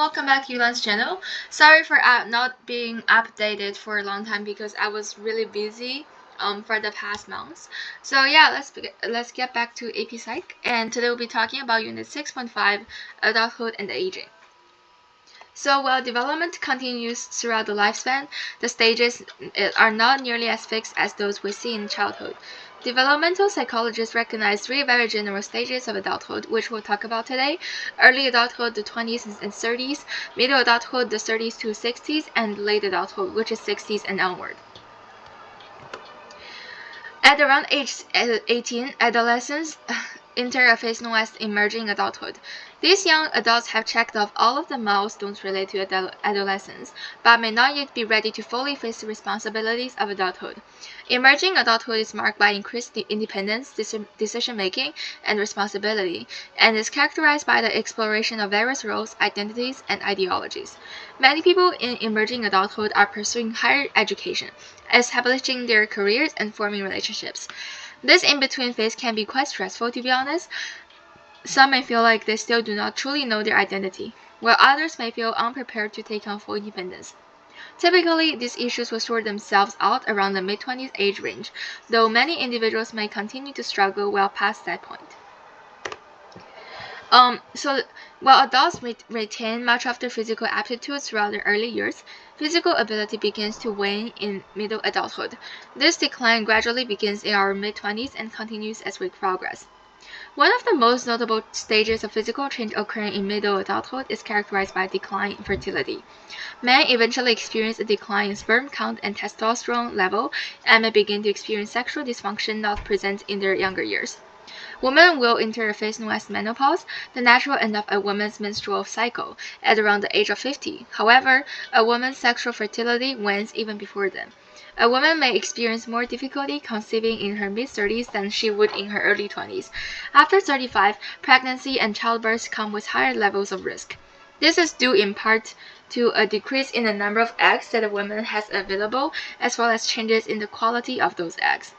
welcome back to Yulan's channel. Sorry for not being updated for a long time because I was really busy for the past months. So yeah, let's get back to AP Psych, and today we'll be talking about Unit 6.5, Adulthood and Aging. So while development continues throughout the lifespan, the stages are not nearly as fixed as those we see in childhood. Developmental psychologists recognize three very general stages of adulthood, which we'll talk about today: early adulthood, the 20s and 30s, middle adulthood, the 30s to 60s, and late adulthood, which is 60s and onward. At around age 18, adolescents enter a phase known as emerging adulthood. These young adults have checked off all of the milestones related to adolescence, but may not yet be ready to fully face the responsibilities of adulthood. Emerging adulthood is marked by increased independence, decision-making, and responsibility, and is characterized by the exploration of various roles, identities, and ideologies. Many people in emerging adulthood are pursuing higher education, establishing their careers, and forming relationships. This in-between phase can be quite stressful, to be honest. Some may feel like they still do not truly know their identity, while others may feel unprepared to take on full independence. Typically, these issues will sort themselves out around the mid-20s age range, though many individuals may continue to struggle well past that point. While adults retain much of their physical aptitudes throughout their early years, physical ability begins to wane in middle adulthood. This decline gradually begins in our mid-20s and continues as we progress. One of the most notable stages of physical change occurring in middle adulthood is characterized by decline in fertility. Men eventually experience a decline in sperm count and testosterone level and may begin to experience sexual dysfunction not present in their younger years. Women will enter a phase known as menopause, the natural end of a woman's menstrual cycle, at around the age of 50. However, a woman's sexual fertility wanes even before then. A woman may experience more difficulty conceiving in her mid-30s than she would in her early 20s. After 35, pregnancy and childbirth come with higher levels of risk. This is due in part to a decrease in the number of eggs that a woman has available, as well as changes in the quality of those eggs.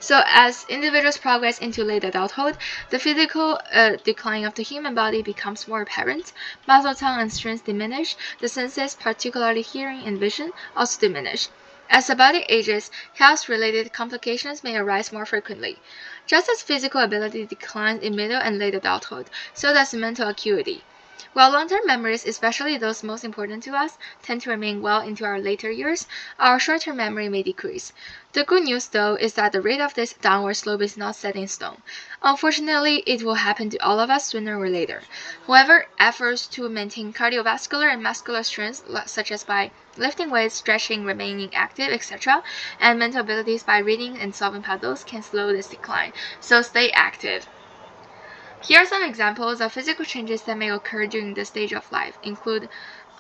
So as individuals progress into late adulthood, the physical decline of the human body becomes more apparent. Muscle tone and strength diminish. The senses, particularly hearing and vision, also diminish. As the body ages, health-related complications may arise more frequently. Just as physical ability declines in middle and late adulthood, so does mental acuity. While long-term memories, especially those most important to us, tend to remain well into our later years, our short-term memory may decrease. The good news, though, is that the rate of this downward slope is not set in stone. Unfortunately, it will happen to all of us sooner or later. However, efforts to maintain cardiovascular and muscular strength, such as by lifting weights, stretching, remaining active, etc., and mental abilities by reading and solving puzzles can slow this decline, so stay active. Here are some examples of physical changes that may occur during this stage of life, include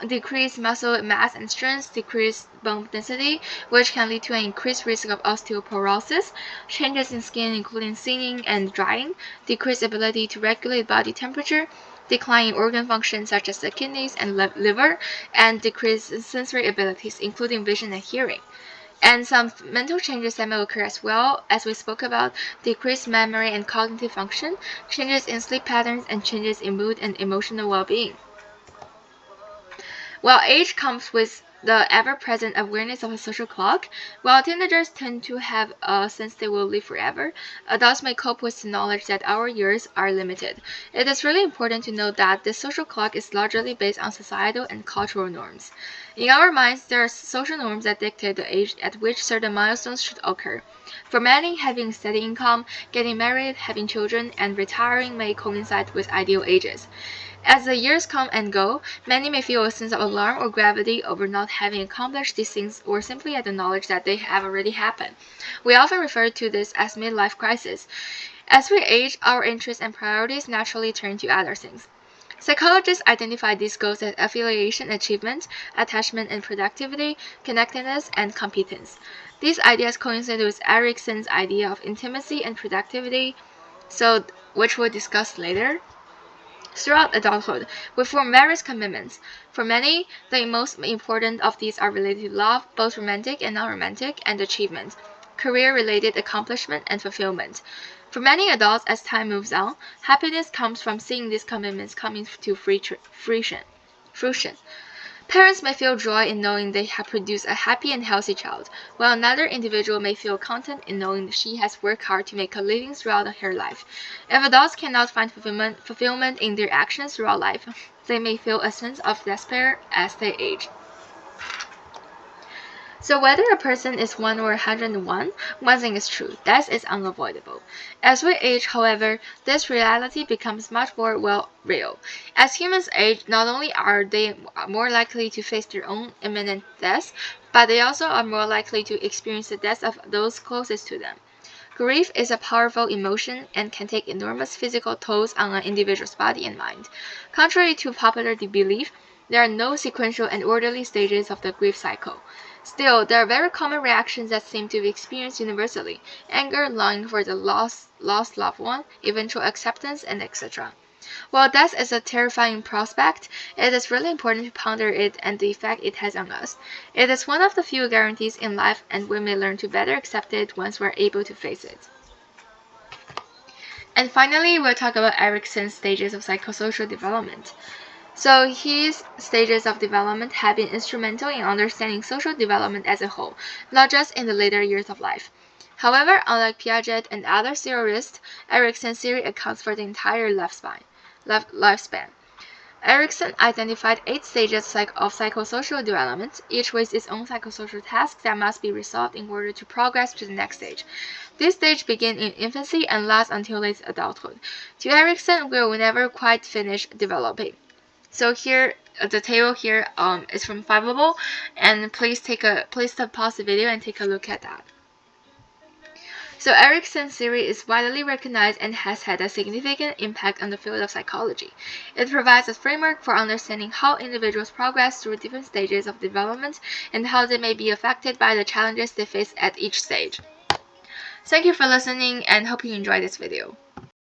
decreased muscle mass and strength, decreased bone density, which can lead to an increased risk of osteoporosis, changes in skin including thinning and drying, decreased ability to regulate body temperature, decline in organ functions such as the kidneys and liver, and decreased sensory abilities including vision and hearing. And some mental changes that may occur as well, as we spoke about: decreased memory and cognitive function, changes in sleep patterns, and changes in mood and emotional well-being. While age comes with the ever-present awareness of a social clock, while teenagers tend to have a sense they will live forever, adults may cope with the knowledge that our years are limited. It is really important to note that the social clock is largely based on societal and cultural norms. In our minds, there are social norms that dictate the age at which certain milestones should occur. For many, having a steady income, getting married, having children, and retiring may coincide with ideal ages. As the years come and go, many may feel a sense of alarm or gravity over not having accomplished these things, or simply at the knowledge that they have already happened. We often refer to this as midlife crisis. As we age, our interests and priorities naturally turn to other things. Psychologists identify these goals as affiliation, achievement, attachment and productivity, connectedness, and competence. These ideas coincide with Erikson's idea of intimacy and productivity, which we'll discuss later. Throughout adulthood, we form various commitments. For many, the most important of these are related to love, both romantic and non-romantic, and achievement. career-related accomplishment and fulfillment. For many adults, as time moves on, happiness comes from seeing these commitments coming to fruition. Parents may feel joy in knowing they have produced a happy and healthy child, while another individual may feel content in knowing that she has worked hard to make a living throughout her life. If adults cannot find fulfillment in their actions throughout life, they may feel a sense of despair as they age. So whether a person is 1 or 101, one thing is true, death is unavoidable. As we age, however, this reality becomes much more real. As humans age, not only are they more likely to face their own imminent death, but they also are more likely to experience the death of those closest to them. Grief is a powerful emotion and can take enormous physical tolls on an individual's body and mind. Contrary to popular belief, there are no sequential and orderly stages of the grief cycle. Still, there are very common reactions that seem to be experienced universally: anger, longing for the lost loved one, eventual acceptance, and etc. While death is a terrifying prospect, it is really important to ponder it and the effect it has on us. It is one of the few guarantees in life, and we may learn to better accept it once we're able to face it. And finally, we'll talk about Erikson's stages of psychosocial development. So his stages of development have been instrumental in understanding social development as a whole, not just in the later years of life. However, unlike Piaget and other theorists, Erikson's theory accounts for the entire lifespan. Erikson identified 8 stages of psychosocial development, each with its own psychosocial tasks that must be resolved in order to progress to the next stage. These stages begin in infancy and last until late adulthood. To Erikson, we will never quite finish developing. So here, the table here is from Fiveable, and please pause the video and take a look at that. So Erikson's theory is widely recognized and has had a significant impact on the field of psychology. It provides a framework for understanding how individuals progress through different stages of development and how they may be affected by the challenges they face at each stage. Thank you for listening and hope you enjoyed this video.